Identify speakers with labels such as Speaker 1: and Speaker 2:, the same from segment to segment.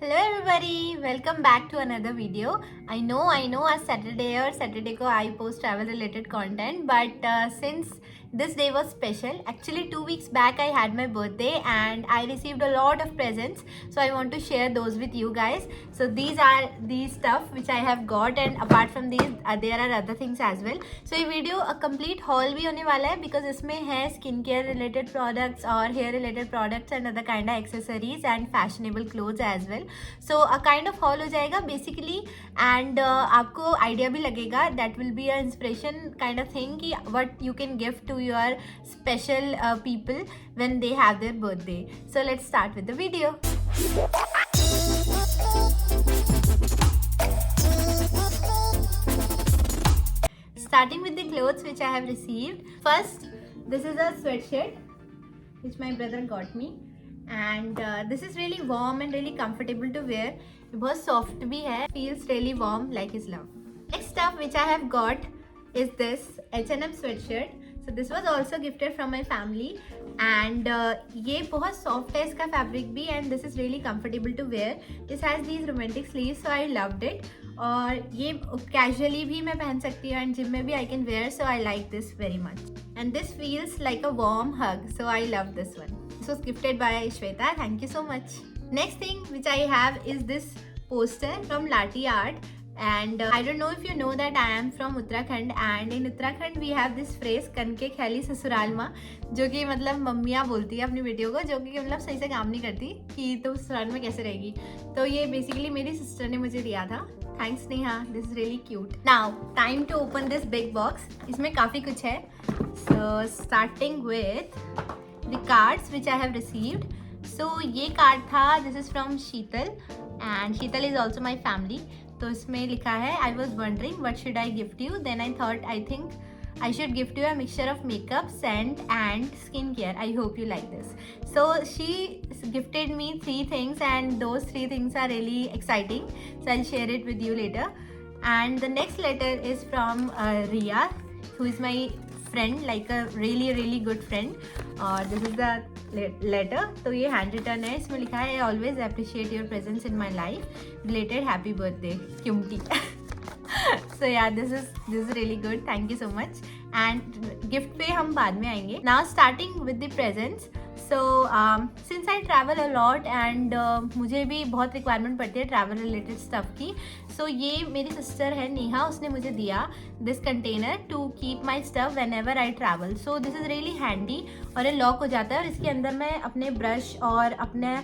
Speaker 1: Hello everybody, welcome back to another video. I know as Saturday को I post travel related content, but since this day was special, actually 2 weeks back I had my birthday and I received a lot of presents, so I want to share those with you guys. So these are the stuff which I have got, and apart from these there are other things as well. So ये video a complete haul भी होने वाला है because इसमें है skin care related products और hair related products and other kind of accessories and fashionable clothes as well. So a kind of hall हो जाएगा बेसिकली, एंड आपको आइडिया भी लगेगा, that will be a inspiration kind of thing कि what you can gift to your special people when they have their birthday. So let's start with the video. Starting with the clothes which I have received. First, this is a sweatshirt which my brother got me. And this is really warm and really comfortable to wear. बहुत soft भी है, feels really warm like his love. Next stuff which I have got is this H&M sweatshirt. So this was also gifted from my family, and ये बहुत soft है इसका fabric भी, and this is really comfortable to wear. This has these romantic sleeves, so I loved it. और ये casually भी मैं पहन सकती हूँ, and gym में भी I can wear, so I like this very much. And this feels like a warm hug, so I love this one. This was gifted by Shweta. Thank you so much. Next thing which I have is this poster from Lati Art. And I don't know if you know that I am from Uttarakhand, and in Uttarakhand we have this phrase "कनके खैली ससुराल माँ", जो कि मतलब मम्मियाँ बोलती है अपनी बेटियों को, जो कि मतलब सही से काम नहीं करती कि तुम ससुराल में कैसे रहेगी. तो ये बेसिकली मेरी सिस्टर ने मुझे दिया था. Thanks Neha, this is really cute. Now time to open this big box. इसमें काफ़ी कुछ है. So starting with the cards which I have received. So ये कार्ड था, this is from Sheetal, and Sheetal is also my family. तो इसमें लिखा है I was wondering what should I gift you, then I thought I think I should gift you a mixture of makeup, scent and skincare. I hope you like this. So she gifted me 3 things, and those 3 things are really exciting, so I'll share it with you later. And the next letter is from Riya, who is my friend, like a really good friend. और this is the letter. तो ये hand written है. इसमें लिखा है I always appreciate your presence in my life, related happy birthday cutie. So yeah this is really good. Thank you so much. And gift पे हम बाद में आएंगे. Now starting with the presents. So since I travel a lot, and मुझे भी बहुत requirement पड़ती है ट्रैवल रिलेटेड स्टफ़ की. सो ये मेरी सिस्टर है नेहा, उसने मुझे दिया this container to keep my stuff whenever I travel. So this is really handy, और ये लॉक हो जाता है, और इसके अंदर मैं अपने ब्रश और अपने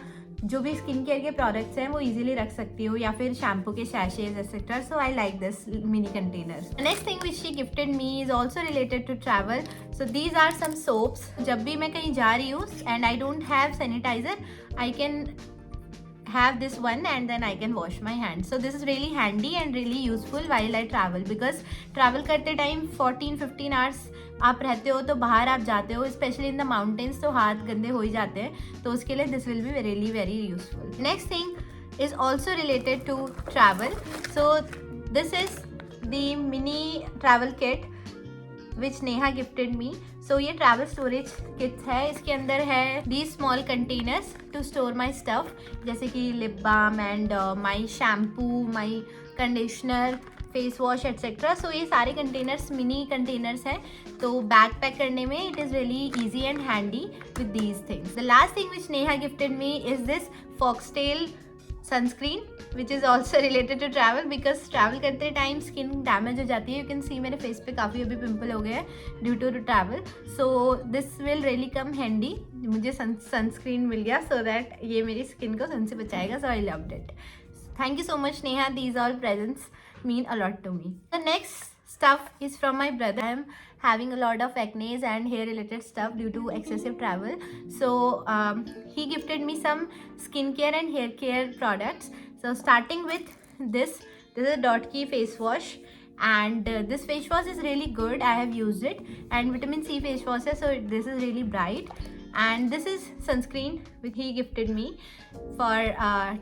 Speaker 1: जो भी स्किन केयर के प्रोडक्ट्स हैं वो इजीली रख सकती हूँ, या फिर शैम्पू के सैशेज etcetera. So I like this mini container. Next thing which she gifted me is also related to travel. So these are some soaps. जब भी मैं कहीं जा रही हूँ and I don't have sanitiser, I can have this one and then I can wash my hands. So this is really handy and really useful while I travel, because travel करते time 14-15 hours आप रहते हो, तो बाहर आप जाते हो specially in the mountains, तो हाथ गंदे हो ही जाते हैं. तो उसके लिए this will be really very useful. Next thing is also related to travel. So this is the mini travel kit which Neha gifted me. So ये ट्रैवल स्टोरेज किट्स है. इसके अंदर है the small containers to store my stuff, जैसे कि lip balm and my shampoo, my conditioner, face wash etcetera. So ये सारे containers mini containers हैं, तो बैग पैक करने में it is really easy and handy with these things. The last thing which Neha gifted me is this foxtail sunscreen which is also related to travel, because travel करते time skin damage हो जाती है. You can see मेरे face पे काफ़ी अभी pimple हो गए हैं due to travel. So this will really come handy. मुझे सनस्क्रीन मिल गया, सो दैट ये मेरी स्किन को सन से बचाएगा. So I loved it. Thank you so much Neha. These all presents mean a lot to me. The next stuff is from my brother. I am having a lot of acne and hair related stuff due to excessive travel. So he gifted me some skincare and hair care products. So starting with this is a Dot-Key face wash, and this face wash is really good. I have used it, and vitamin C face wash है, so this is really bright. And this is sunscreen which he gifted me for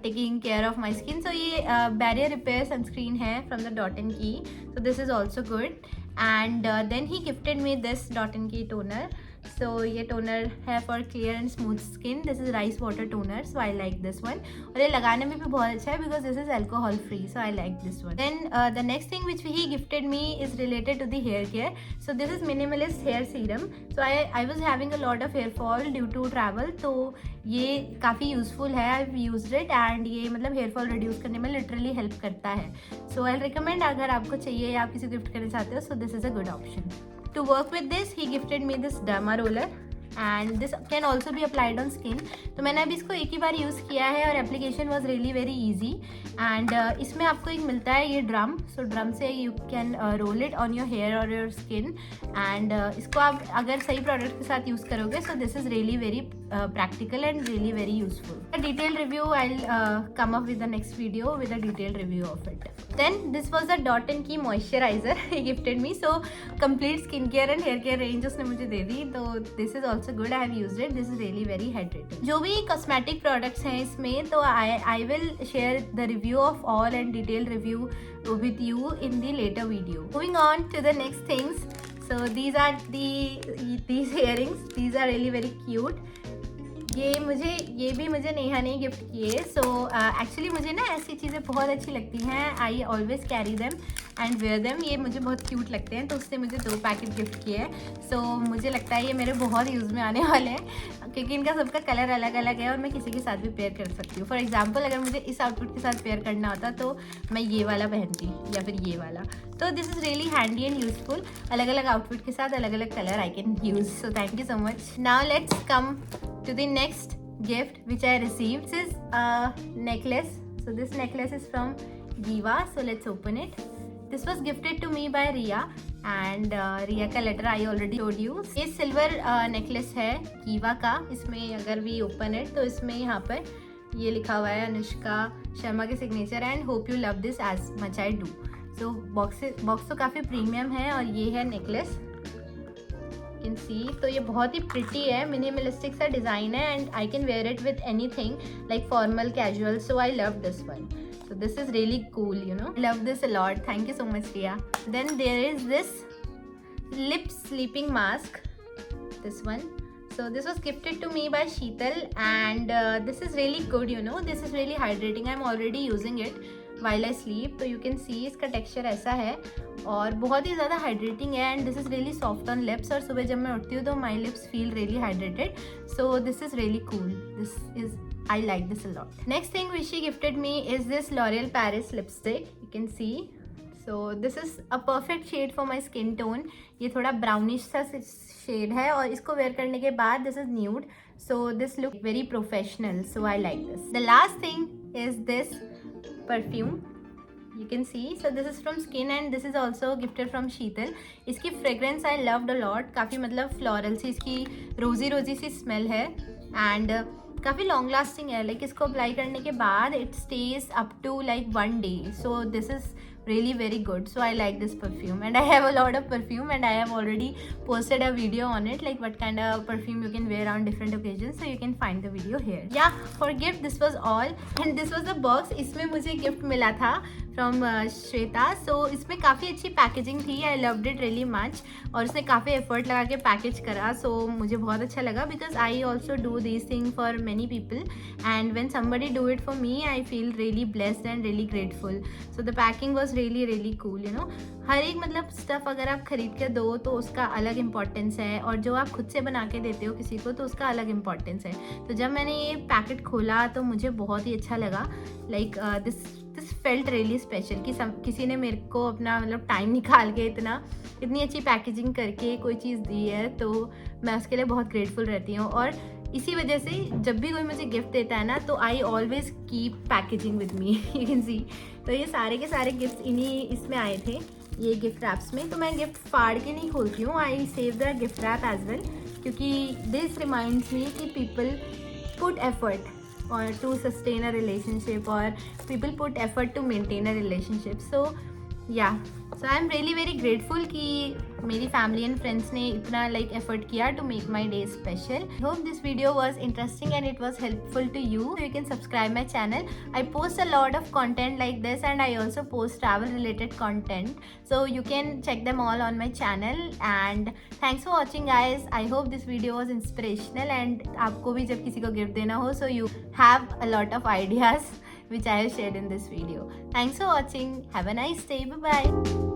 Speaker 1: taking care of my skin. So ये barrier repair sunscreen है from the Dot-Key. So this is also good. And then he gifted me this Dot-Key toner. सो ये toner है for clear and smooth skin. This is rice water toner, so I like this one. और ये लगाने में भी बहुत अच्छा है because this is alcohol free, so I like this one. Then the next thing which he gifted me is related to the hair care. So this is minimalist hair serum. So I was having a lot of hair fall due to travel. तो ये काफ़ी useful है. I have used it and ये मतलब hair fall reduce करने में literally help करता है. सो आई रिकमेंड, अगर आपको चाहिए या आप किसी गिफ्ट करना चाहते हो, सो this is a good option. To work with this, he gifted me this derma roller and this can also be applied on skin. तो मैंने अभी इसको एक ही बार यूज़ किया है और application was really very easy. And इसमें आपको एक मिलता है ये ड्रम. सो ड्रम से you can roll it on your hair और योर स्किन. एंड इसको आप अगर सही प्रोडक्ट के साथ यूज़ करोगे, so this is really very practical and really very useful. A detailed review, I'll come up with the next video with a detailed review of it. Then this was the Dot & Key moisturizer he gifted me. So complete skincare and hair care range उसने मुझे दे दी. तो this is also good. I have used it. This is really very hydrating. जो भी cosmetic products हैं इसमें, तो I will share the review of all and detailed review with you in the later video. Moving on to the next things. So these are these earrings. These are really very cute. ये भी मुझे नेहा ने gift किए. So actually मुझे ना ऐसी चीज़ें बहुत अच्छी लगती हैं. I always carry them and wear them. ये मुझे बहुत क्यूट लगते हैं, तो उसने मुझे 2 पैकेट गिफ्ट किए हैं. सो मुझे लगता है ये मेरे बहुत यूज़ में आने वाले हैं क्योंकि इनका सबका कलर अलग अलग है और मैं किसी के साथ भी पेयर कर सकती हूँ. फॉर एग्जाम्पल, अगर मुझे इस आउटफिट के साथ पेयर करना होता तो मैं ये वाला पहनती या फिर ये वाला. तो this is really handy and useful. अलग अलग आउटफिट के साथ अलग अलग colour I can use. So thank you so much. Now let's come to the next gift which I received. This is a necklace. So this necklace is from Giva. So let's open it. This was gifted to me by Riya and Riya का letter I already showed you. ये silver necklace है Giva का. इसमें अगर we open it तो इसमें यहाँ पर ये लिखा हुआ है अनुष्का शर्मा के signature and hope you love this as much I do. So box तो काफ़ी प्रीमियम है और ये है necklace. Can see. तो ये बहुत ही प्रिटी है, मिनिमलिस्टिक सा डिज़ाइन है and I can wear it with anything like formal casual. So I love this one. So this is really cool, you know. Love this a lot. Thank you so much, Riya. Then there is this lip sleeping mask. This one. So this was gifted to me by Sheetal and this is really good, you know. This is really hydrating. I'm already using it while I sleep. तो you can see इसका texture ऐसा है और बहुत ही ज़्यादा hydrating है and this is really soft on lips. और सुबह जब मैं उठती हूँ तो my lips feel really hydrated. So this is really cool. I like this a lot. Next thing which she gifted me is this L'Oreal Paris lipstick. You can see. So this is a perfect shade for my skin tone. ये थोड़ा brownish सा shade है और इसको wear करने के बाद this is nude. So this look very professional. So I like this. The last thing is this perfume. You can see. So this is from Skin and this is also gifted from Sheetal. इसकी fragrance I loved a lot. काफ़ी मतलब floral सी इसकी rosy सी smell है and काफ़ी long lasting है. Like इसको अप्लाई करने के बाद it stays up to like 1 day. So this is really very good. So I like this perfume and I have a lot of perfume and I have already posted a video on it, like what kind of perfume you can wear on different occasions. So you can find the video here. Yeah, for gift this was all and this was the box. इसमें मुझे gift मिला था from Shweta. So इसमें काफ़ी अच्छी packaging थी. I loved it really much और उसने काफ़ी एफर्ट लगा के पैकेज करा. So मुझे बहुत अच्छा लगा because I also do these things for many people and when somebody do it for me I feel really blessed and really grateful. So the packing was really cool, you know. हर एक मतलब stuff अगर आप ख़रीद के दो तो उसका अलग इम्पोर्टेंस है और जो आप खुद से बना के देते हो किसी को तो उसका अलग इम्पोर्टेंस है. तो जब मैंने ये पैकेट खोला तो मुझे बहुत ही अच्छा लगा. Like this felt really special कि किसी ने मेरे को अपना मतलब टाइम निकाल के इतनी अच्छी पैकेजिंग करके कोई चीज़ दी है. तो मैं उसके लिए बहुत ग्रेटफुल रहती हूँ और इसी वजह से जब भी कोई मुझे गिफ्ट देता है ना तो I always keep packaging with me. You can see. तो ये सारे के सारे गिफ्ट इसमें आए थे ये गिफ्ट रैप्स में. तो मैं गिफ्ट फाड़ के नहीं खोलती हूँ. I save the gift wrap as well क्योंकि दिस रिमाइंड्स मी कि पीपल पुट एफर्ट और टू सस्टेन अ रिलेशनशिप और people put effort to maintain a relationship. So yeah so I am really very grateful कि मेरी family and friends ने इतना like effort किया to make my day special. Hope this video was interesting and it was helpful to you. You can subscribe my channel. I post a lot of content like this and I also post travel related content. So you can check them all on my channel. And thanks for watching guys. I hope this video was inspirational and आपको भी जब किसी को gift देना हो so you have a lot of ideas which I have shared in this video. Thanks for watching. Have a nice day. Bye bye.